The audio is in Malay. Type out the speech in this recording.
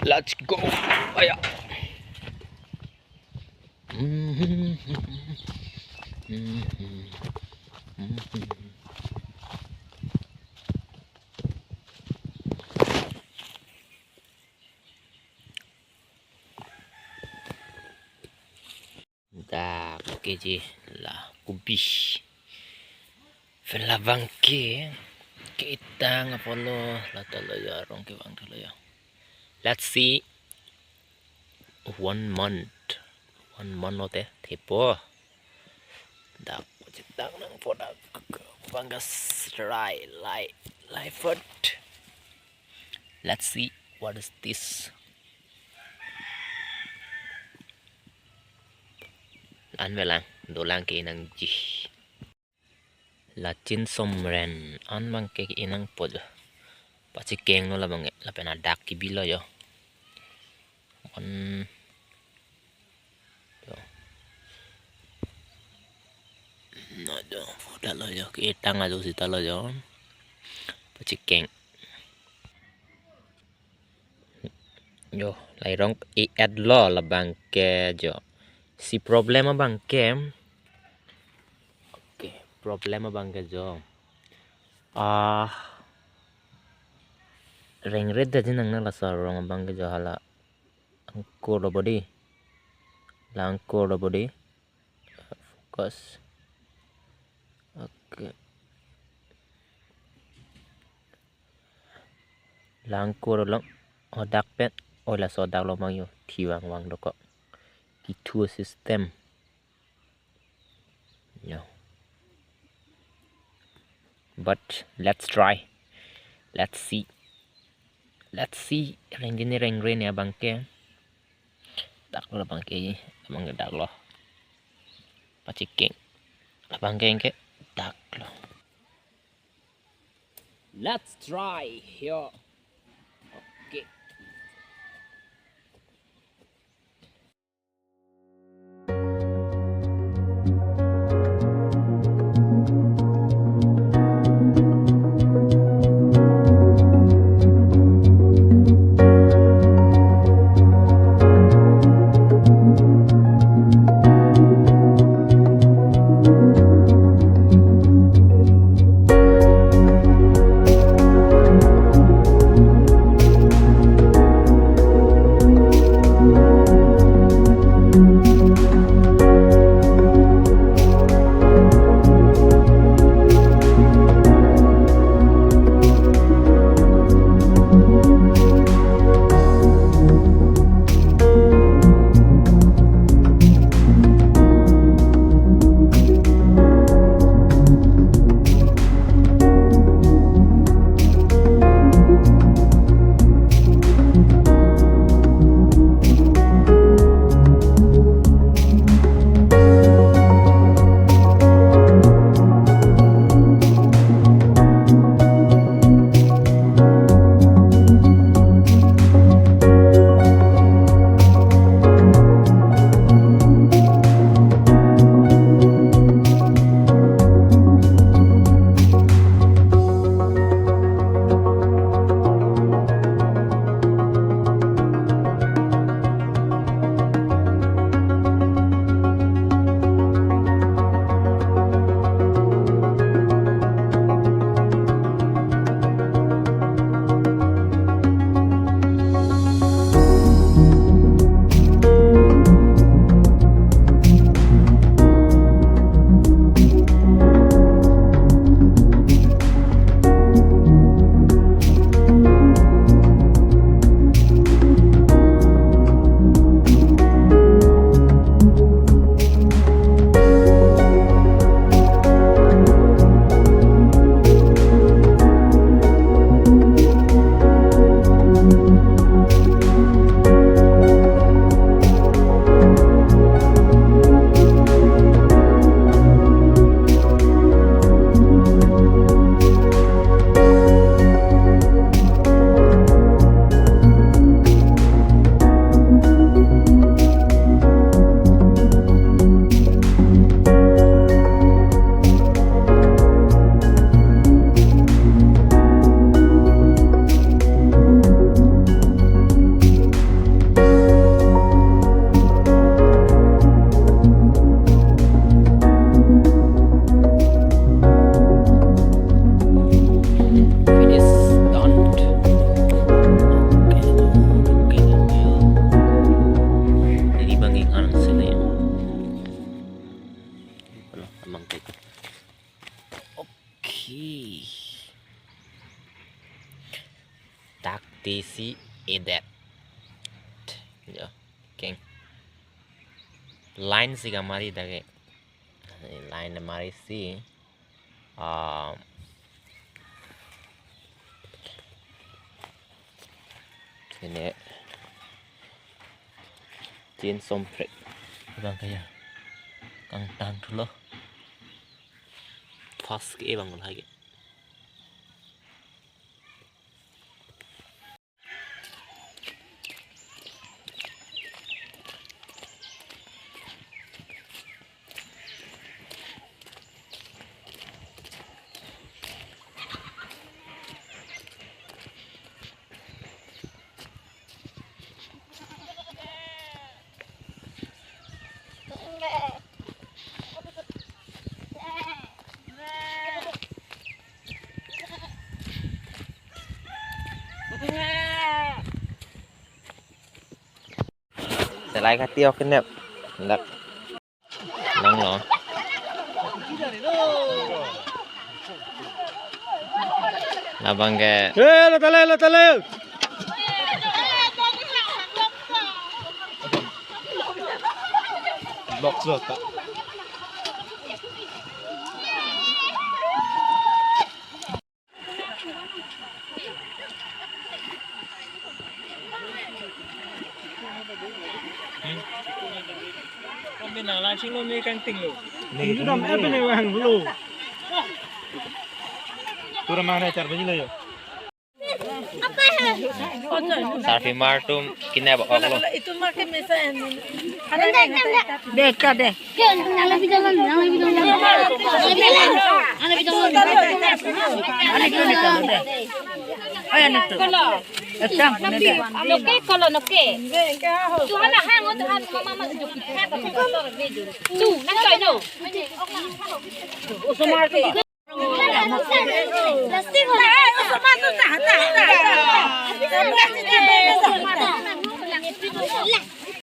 Let's go. Ayo. Dah, okey je lah. Kubis. Vela bangke. Kita ngapolo la tolo ya rong ke bang tolo ya. Let's see 1 month. 1 month ote thepo. Dak cetak nang produk banggas dry light food. Let's see what is this. An velang dolang ke nang ji. La chin somren an bang ke inang pod. Pachi keng no la bang la pena dak ki bilo yo. On no do foda lo yo ke tang adu sita lo yo. Pachi keng. Yo, lai rong I add lo la bang ke jo. Si problema bang ke. Okay, problema bang ke jo. Reng red da jinang na la sa rong bang ke jo hala. Angko lo body. La angko lo body. Focus. Okay. La angko lo lang. O dak pet. O la so dak lo mang yo. Thi wang do ko. Di tour system. No. But let's try. Let's see. Reng ni reng ya bang ke. Dak lo bang ke. Bang dak lo. Paciking. Bang ke dak lo. Let's try here. Okay. eat that. Yo, king. Line sih kamari dake. Line mari sih. Sini. Chin sompret. Bang kaya. Kang tan dulu. Pas ke bang lagi. Selaikhati Okh Kinep. Ndak. Nang lo. Labang ke. Latale. Blok Pak. Bên là chính luôn canh tỉnh rồi. Mình cứ đâm ép bên này hàng lù. Tôi làm này chặt với như này rồi. Sarpimar Atum Kinep Okh lo. Itu makin misalnya. Dek. Yang lebih dalam. Ayo nih tuh. Etang, Noke kalau noke. Tuhan lah hang Tuhan mama sejuk. Tu, nak kau no. Usumar tuh. Plastik lah. Usumar tu tak.